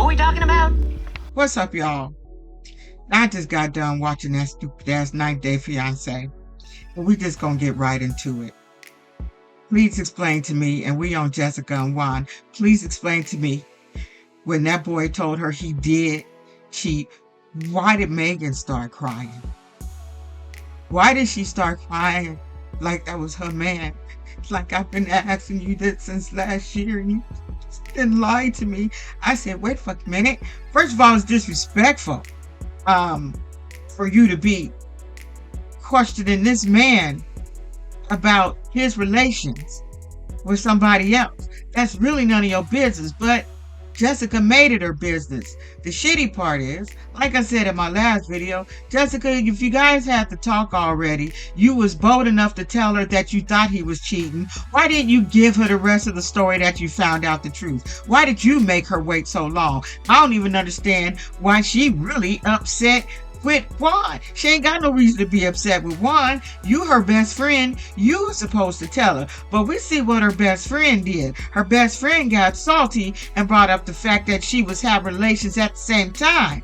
Who we talking about? What's up, y'all? I just got done watching that stupid ass 90 Day Fiance. But we just gonna get right into it. Please explain to me, and we on Jessica and Juan, please explain to me, when that boy told her he did cheat, why did Megan start crying? Why did she start crying like that was her man? It's like, I've been asking you this since last year and you didn't lie to me. I said, wait a fucking minute. First of all, it's disrespectful for you to be questioning this man about his relations with somebody else. That's really none of your business, but Jessica made it her business. The shitty part is, like I said in my last video, Jessica, if you guys had to talk already, you was bold enough to tell her that you thought he was cheating. Why didn't you give her the rest of the story that you found out the truth? Why did you make her wait so long? I don't even understand why she really upset with Juan. She ain't got no reason to be upset with Juan. You her best friend. You were supposed to tell her. But we see what her best friend did. Her best friend got salty and brought up the fact that she was having relations at the same time,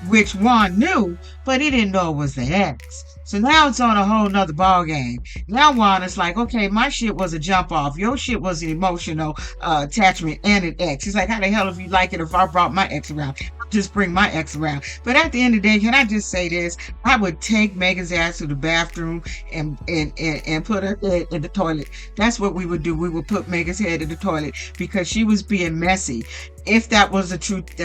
which Juan knew, but he didn't know it was the ex. So now it's on a whole nother ball game. Now Juan is like, okay, my shit was a jump off. Your shit was an emotional attachment and an ex. He's like, how the hell if you like it if I brought my ex around? I'll just bring my ex around. But at the end of the day, can I just say this? I would take Megan's ass to the bathroom and put her head in the toilet. That's what we would do. We would put Megan's head in the toilet because she was being messy. If that was the truth,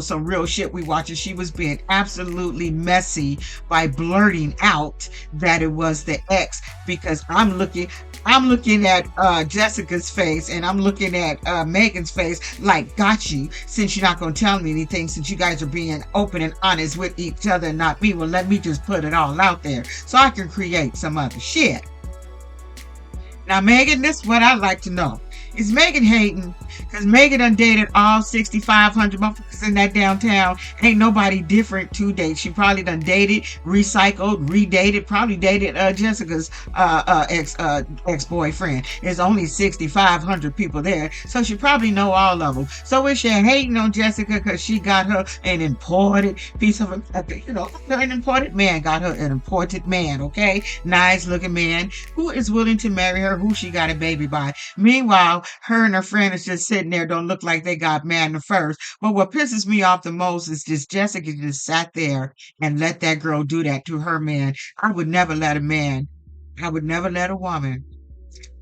some real shit we watching, she was being absolutely messy by blurting out that it was the ex. Because I'm looking at Jessica's face and I'm looking at Megan's face like, got you, since you're not going to tell me anything, since you guys are being open and honest with each other and not me. Well, let me just put it all out there so I can create some other shit. Now, Megan, this is what I'd like to know. Is Megan hating? Because Megan done dated all 6,500 motherfuckers in that downtown. Ain't nobody different to date. She probably done dated, recycled, redated, probably dated Jessica's ex-boyfriend. There's only 6,500 people there, so she probably know all of them. So is she hating on Jessica because she got her an imported piece of, an imported man got her an imported man, okay? Nice looking man who is willing to marry her, who she got a baby by. Meanwhile, her and her friend is just sitting there, don't look like they got man the first. But what pisses me off the most is just Jessica just sat there and let that girl do that to her man. I would never let a woman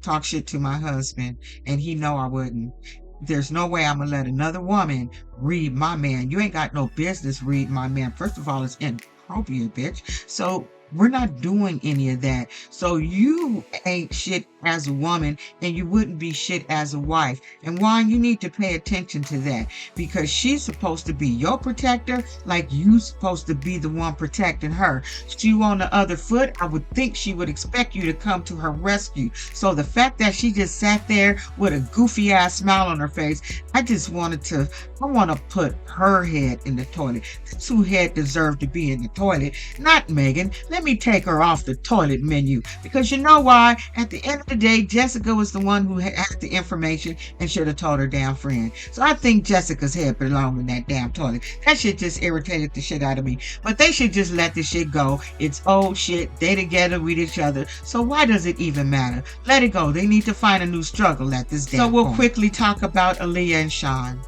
talk shit to my husband, and he know I wouldn't. There's no way I'm gonna let another woman read my man. You ain't got no business reading my man. First of all, it's inappropriate, bitch. So we're not doing any of that. So you ain't shit as a woman, and you wouldn't be shit as a wife. And Juan, you need to pay attention to that, because she's supposed to be your protector, like you supposed to be the one protecting her. You on the other foot, I would think she would expect you to come to her rescue. So the fact that she just sat there with a goofy ass smile on her face, I want to put her head in the toilet. That's who head deserved to be in the toilet, not Megan. Let me take her off the toilet menu, because you know why? At the end of the day, Jessica was the one who had the information and should have told her damn friend. So I think Jessica's head belonged in that damn toilet. That shit just irritated the shit out of me. But they should just let this shit go. It's old shit. They together with each other. So why does it even matter? Let it go. They need to find a new struggle at this damn point. So we'll quickly talk about Aaliyah and Sean.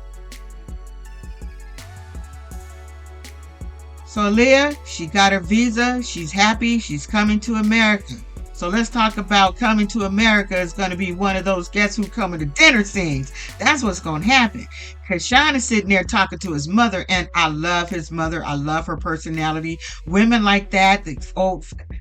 So Aaliyah, she got her visa. She's happy. She's coming to America. So let's talk about coming to America is going to be one of those guess who coming to dinner scenes. That's what's going to happen. Because Sean is sitting there talking to his mother, and I love his mother. I love her personality. Women like that,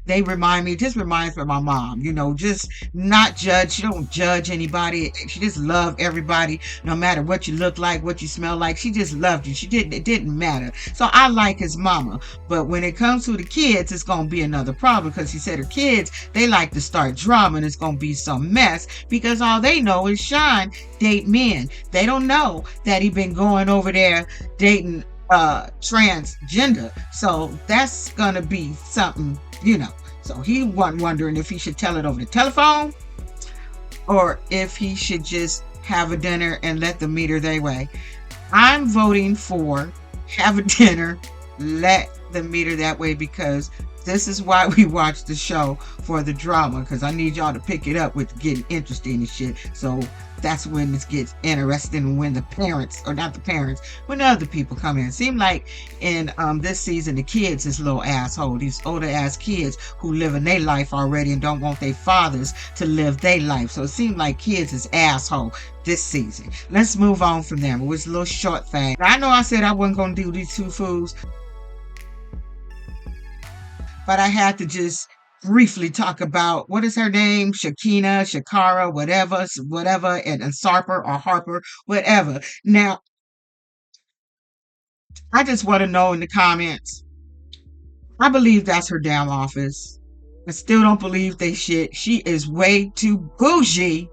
they remind me, just reminds me of my mom. Just not judge. She don't judge anybody. She just love everybody, no matter what you look like, what you smell like. She just loved you. It didn't matter. So I like his mama. But when it comes to the kids, it's going to be another problem, because he said her kids, they like to start drama, and it's going to be some mess, because all they know is Sean date men. They don't know that he been going over there dating transgender. So that's gonna be something, So he wasn't wondering if he should tell it over the telephone or if he should just have a dinner and let them meet her their way. I'm voting for have a dinner, let them meet her that way, because this is why we watch the show, for the drama, because I need y'all to pick it up with getting interesting and shit. So that's when this gets interesting, when the parents, or not the parents, when other people come in. Seem like in this season the kids is little asshole, these older ass kids who live in their life already and don't want their fathers to live their life. So it seemed like kids is asshole this season. Let's move on from them. It was a little short thing. I know I said I wasn't gonna do these two fools, but I had to just briefly talk about, what is her name? Shakara, whatever, and Sarper or Harper, whatever. Now, I just want to know in the comments. I believe that's her damn office. I still don't believe they shit. She is way too bougie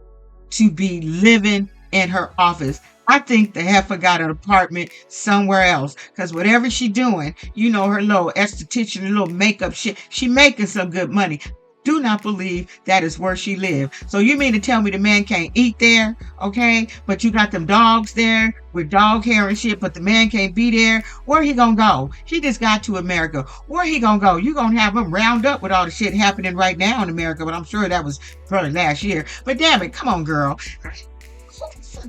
to be living in her office. I think the heifer got an apartment somewhere else, because whatever she doing, you know, her little esthetician, little makeup shit, she making some good money. Do not believe that is where she live. So you mean to tell me the man can't eat there, okay? But you got them dogs there with dog hair and shit, but the man can't be there? Where he gonna go? He just got to America. Where he gonna go? You gonna have him round up with all the shit happening right now in America, but I'm sure that was probably last year. But damn it, come on, girl.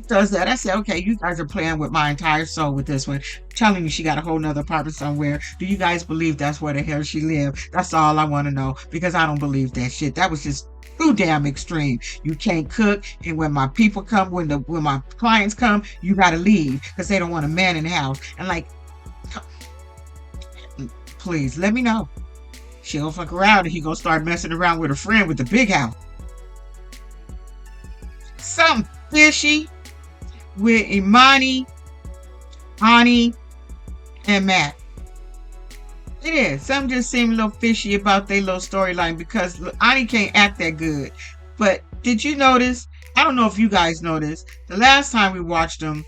Does that? I said, okay, you guys are playing with my entire soul with this one, telling me she got a whole nother apartment somewhere. Do you guys believe that's where the hell she lived? That's all I want to know, because I don't believe that shit. That was just too damn extreme. You can't cook, and when my people come, when my clients come, you gotta leave because they don't want a man in the house. And like, please let me know. She'll fuck around and he gonna start messing around with a friend with the big house. Something fishy with Amani, and Matt. It is. Some just seem a little fishy about their little storyline, because Ani can't act that good. But did you notice? I don't know if you guys noticed. The last time we watched them,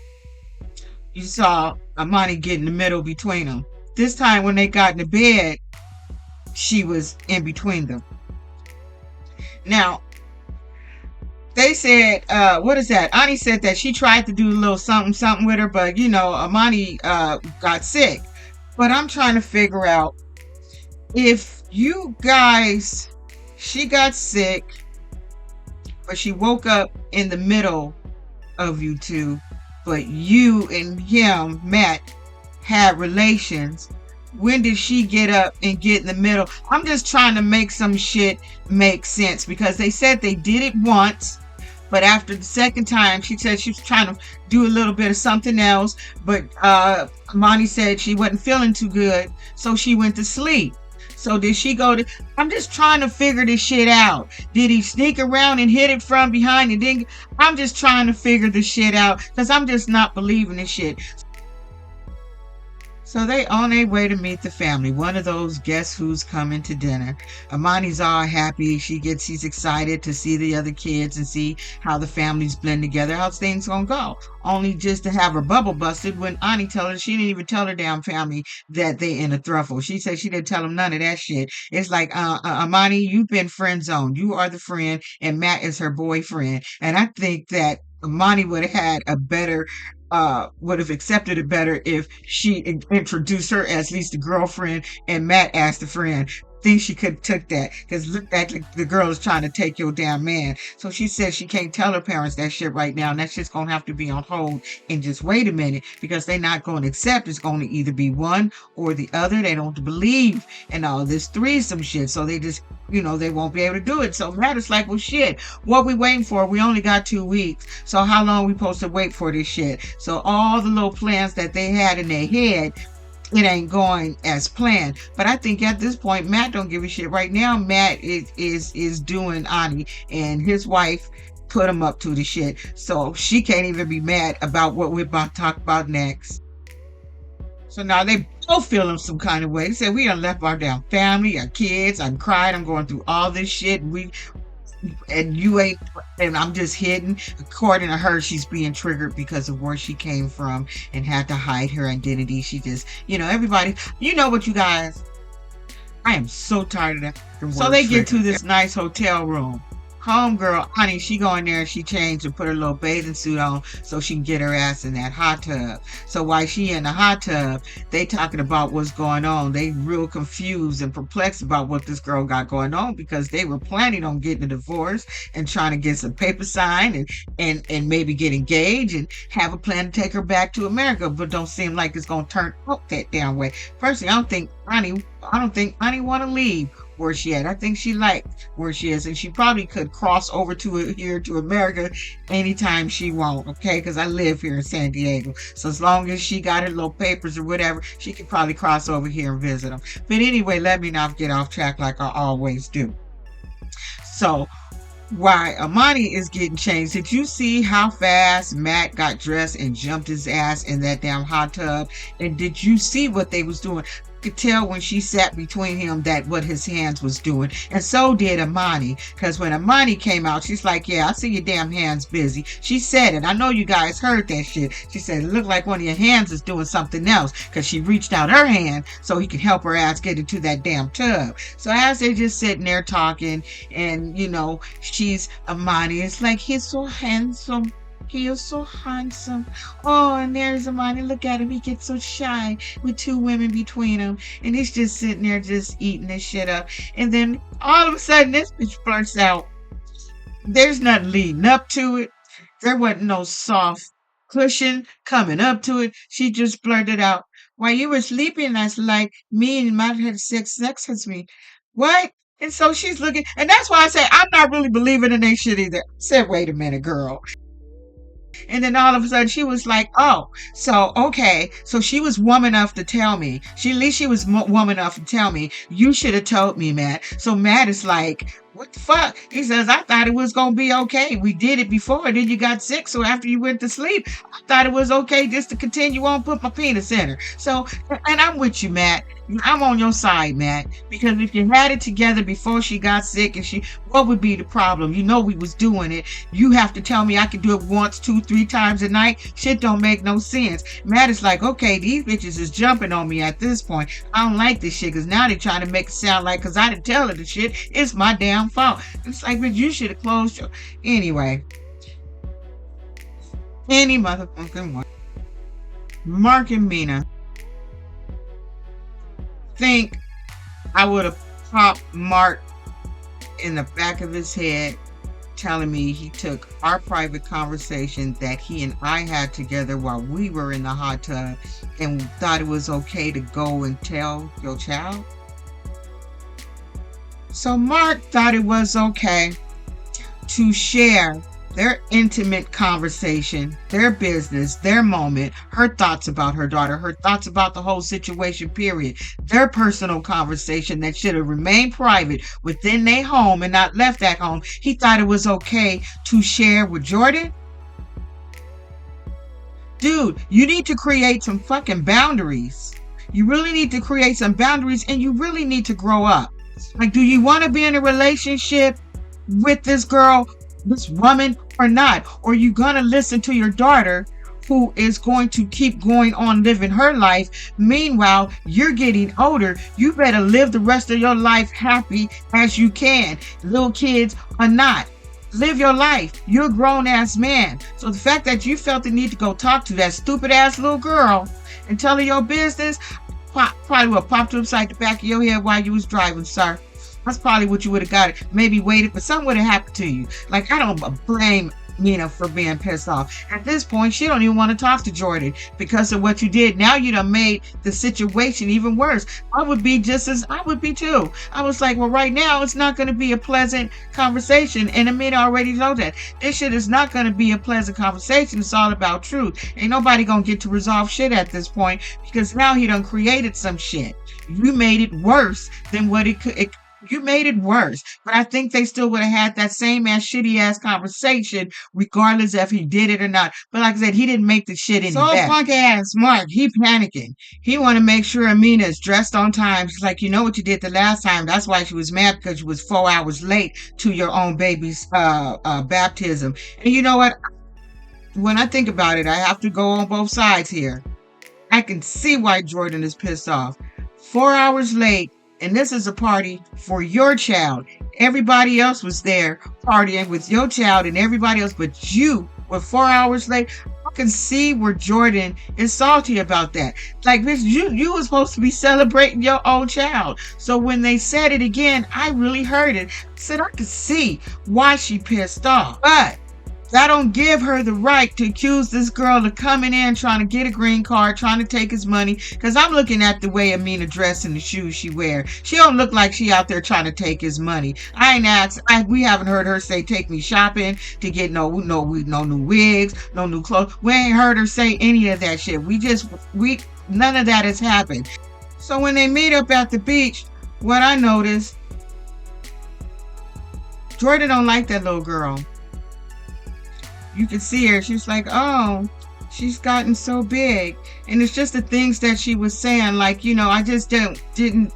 you saw Amani get in the middle between them. This time when they got in the bed, she was in between them. Now, they said, what is that? Ani said that she tried to do a little something with her, but you know, Amani got sick. But I'm trying to figure out if you guys, she got sick, but she woke up in the middle of you two, but you and him, Matt, had relations. When did she get up and get in the middle? I'm just trying to make some shit make sense, because they said they did it once. But after the second time, she said she was trying to do a little bit of something else. But Amani said she wasn't feeling too good, so she went to sleep. So did she go to... I'm just trying to figure this shit out. Did he sneak around and hit it from behind and then... I'm just trying to figure this shit out, because I'm just not believing this shit. So they on their way to meet the family. One of those guess who's coming to dinner. Amani's all happy. She's excited to see the other kids and see how the families blend together. How's things gonna go? Only just to have her bubble busted when Ani told her she didn't even tell her damn family that they in a throuple. She said she didn't tell them none of that shit. It's like, Amani, you've been friend zoned. You are the friend and Matt is her boyfriend. And I think that Amani would have had a better... would have accepted it better if she introduced her as at least the girlfriend and Matt as the friend. Think she could have took that, because look back, like the girl is trying to take your damn man. So she said she can't tell her parents that shit right now, and that shit's gonna have to be on hold and just wait a minute, because they're not going to accept. It's going to either be one or the other. They don't believe in all this threesome shit, so they just, you know, they won't be able to do it. So Matt is like, well, shit, what we waiting for? We only got 2 weeks, so how long we supposed to wait for this shit? So all the little plans that they had in their head, it ain't going as planned. But I think at this point, Matt don't give a shit. Right now, Matt is doing Ani, and his wife put him up to the shit. So she can't even be mad about what we're about to talk about next. So now they both feeling some kind of way. They said, we done left our damn family, our kids. I'm crying. I'm going through all this shit. And you ain't, and I'm just hidden. According to her, she's being triggered because of where she came from and had to hide her identity. She just, you know, everybody, you know what, you guys, I am so tired of that. So they get to this nice hotel room. homegirl, honey, she go in there and she changed and put her little bathing suit on so she can get her ass in that hot tub. So while she in the hot tub, they talking about what's going on. They real confused and perplexed about what this girl got going on because they were planning on getting a divorce and trying to get some paper signed and maybe get engaged and have a plan to take her back to America, but don't seem like it's gonna turn out that damn way. Personally, I don't think Annie want to leave where she at. I think she liked where she is, and she probably could cross over to here to America anytime she want. Okay, because I live here in San Diego, so as long as she got her little papers or whatever, she could probably cross over here and visit them. But anyway, let me not get off track like I always do. So why Amani is getting changed. Did you see how fast Matt got dressed and jumped his ass in that damn hot tub? And did you see what they was doing? Could tell when she sat between him that what his hands was doing, and so did Amani, because when Amani came out, she's like, yeah, I see your damn hands busy. She said it. I know you guys heard that shit. She said it looked like one of your hands is doing something else, because she reached out her hand so he could help her ass get into that damn tub. So as they just sitting there talking, and she's Amani, it's like, he's so handsome. He is so handsome. Oh, and there's Amani. Look at him. He gets so shy with two women between him. And he's just sitting there just eating this shit up. And then all of a sudden, this bitch blurts out, there's nothing leading up to it. There wasn't no soft cushion coming up to it. She just blurted out, while you were sleeping last night, me and Matt had sex with me. What? And so she's looking. And that's why I say I'm not really believing in that shit either. I said, wait a minute, girl. And then all of a sudden she was like, oh, so, okay. So she was woman enough to tell me. At least she was woman enough to tell me, you should have told me, Matt. So Matt is like, what the fuck? He says, I thought it was going to be okay. We did it before. Then you got sick. So after you went to sleep, I thought it was okay just to continue on, put my penis in her. So, and I'm with you, Matt. I'm on your side, Matt, because if you had it together before she got sick and what would be the problem? We was doing it. You have to tell me I could do it once, 2, 3 times a night. Shit don't make no sense. Matt is like, okay, these bitches is jumping on me at this point. I don't like this shit because now they're trying to make it sound like because I didn't tell her the shit. It's my damn fault. It's like, but you should have closed your... Anyway. Any motherfucking one. Mark and Mina think I would have popped Mark in the back of his head telling me he took our private conversation that he and I had together while we were in the hot tub and thought it was okay to go and tell your child. So Mark thought it was okay to share their intimate conversation, their business, their moment, her thoughts about her daughter, her thoughts about the whole situation, period. Their personal conversation that should have remained private within their home and not left that home. He thought it was okay to share with Jordan. Dude, you need to create some fucking boundaries. You really need to create some boundaries and you really need to grow up. Like, do you want to be in a relationship with this girl, this woman, or not? Or are you gonna listen to your daughter who is going to keep going on living her life? Meanwhile, you're getting older. You better live the rest of your life happy as you can. Little kids or not. Live your life. You're a grown-ass man. So the fact that you felt the need to go talk to that stupid-ass little girl and tell her your business probably would have popped you upside the back of your head while you was driving, sir. That's probably what you would have got. Maybe waited, but something would have happened to you. Like, I don't blame Mina for being pissed off. At this point, she don't even want to talk to Jordan because of what you did. Now you done made the situation even worse. I would be too. I was like, well, right now it's not going to be a pleasant conversation. And Amina already knows that. This shit is not going to be a pleasant conversation. It's all about truth. Ain't nobody going to get to resolve shit at this point because now he done created some shit. You made it worse than what it could. You made it worse. But I think they still would have had that same ass shitty ass conversation regardless if he did it or not. But like I said, he didn't make the shit any better. So punk ass Mark, he panicking. He want to make sure Amina is dressed on time. She's like, you know what you did the last time. That's why she was mad, because you was 4 hours late to your own baby's baptism. And you know what? When I think about it, I have to go on both sides here. I can see why Jordan is pissed off. 4 hours late And this is a party for your child. Everybody else was there partying with your child and everybody else, but you were 4 hours late. I can see where Jordan is salty about that. Like, bitch, you were supposed to be celebrating your own child. So when they said it again, I really heard it. I said I could see why she pissed off. But that don't give her the right to accuse this girl of coming in trying to get a green card, trying to take his money. Because I'm looking at the way Amina dressed and the shoes she wear. She don't look like she out there trying to take his money. I ain't asked. We haven't heard her say take me shopping to get no new wigs, no new clothes. We ain't heard her say any of that shit. None of that has happened. So when they meet up at the beach, what I noticed, Jordan don't like that little girl. You can see her. She's like, oh, she's gotten so big. And it's just the things that she was saying. Like, I just didn't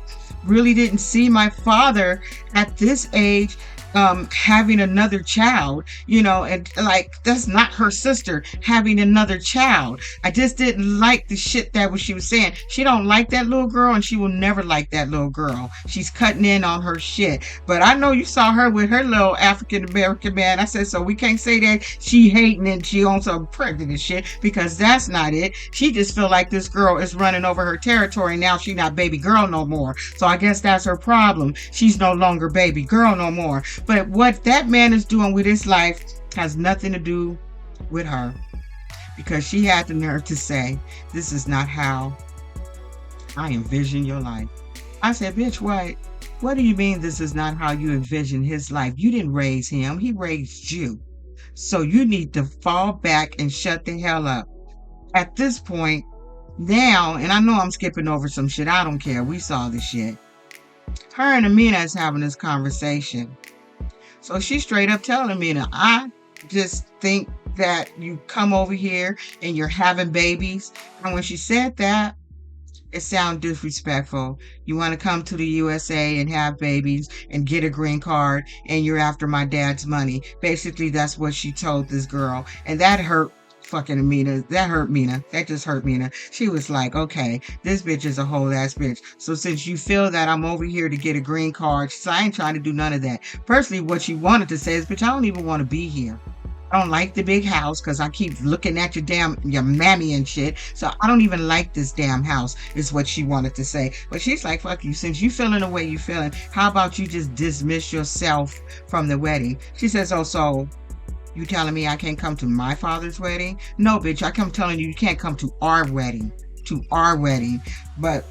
see my father at this age having another child, and like, that's not her sister having another child. I just didn't like the shit that she was saying. She don't like that little girl and she will never like that little girl. She's cutting in on her shit. But I know you saw her with her little African American man. I said, so we can't say that she hating and she also pregnant and shit, because that's not it. She just feel like this girl is running over her territory. Now she not baby girl no more. So I guess that's her problem. She's no longer baby girl no more. But what that man is doing with his life has nothing to do with her, because she had the nerve to say, this is not how I envision your life. I said, bitch, what do you mean this is not how you envision his life? You didn't raise him. He raised you. So you need to fall back and shut the hell up. At this point now, and I know I'm skipping over some shit. I don't care. We saw the shit. Her and Amina is having this conversation. So she's straight up telling Amina, I just think that you come over here and you're having babies. And when she said that, it sounded disrespectful. You want to come to the USA and have babies and get a green card and you're after my dad's money. Basically, that's what she told this girl. And that hurt fucking Amina. That hurt Mina. That just hurt Mina. She was like, okay, this bitch is a whole ass bitch. So since you feel that I'm over here to get a green card, she said, I ain't trying to do none of that. Personally, what she wanted to say is, bitch, I don't even want to be here. I don't like the big house because I keep looking at your mammy and shit. So I don't even like this damn house, is what she wanted to say. But she's like, fuck you. Since you feeling the way you feeling, how about you just dismiss yourself from the wedding? She says, oh, so you telling me I can't come to my father's wedding? No, bitch, I'm telling you can't come to our wedding. To our wedding. But,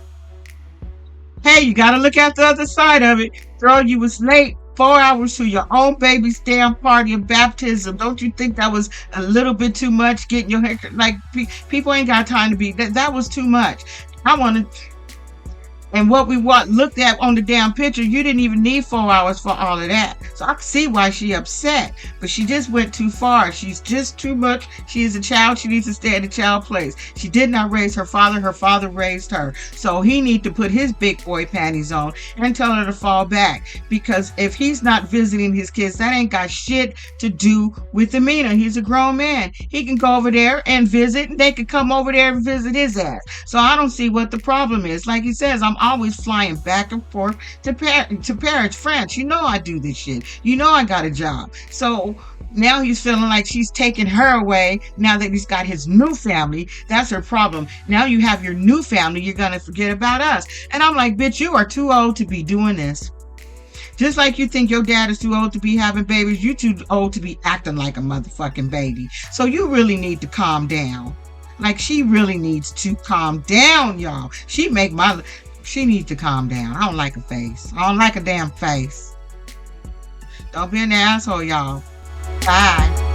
hey, you got to look at the other side of it. Girl, you was late 4 hours to your own baby's damn party and baptism. Don't you think that was a little bit too much? Getting your hair, like, people ain't got time to be, that was too much. I wanted... And what we looked at on the damn picture, you didn't even need 4 hours for all of that. So I can see why she upset. But she just went too far. She's just too much. She is a child. She needs to stay in the child place. She did not raise her father. Her father raised her. So he need to put his big boy panties on and tell her to fall back. Because if he's not visiting his kids, that ain't got shit to do with Amina. He's a grown man. He can go over there and visit. And they can come over there and visit his ass. So I don't see what the problem is. Like he says, I'm always flying back and forth to Paris, France. You know I do this shit. You know I got a job. So now he's feeling like she's taking her away now that he's got his new family. That's her problem. Now you have your new family. You're going to forget about us. And I'm like, bitch, you are too old to be doing this. Just like you think your dad is too old to be having babies, you too old to be acting like a motherfucking baby. So you really need to calm down. Like, she really needs to calm down, y'all. She needs to calm down. I don't like a face. I don't like a damn face. Don't be an asshole, y'all. Bye.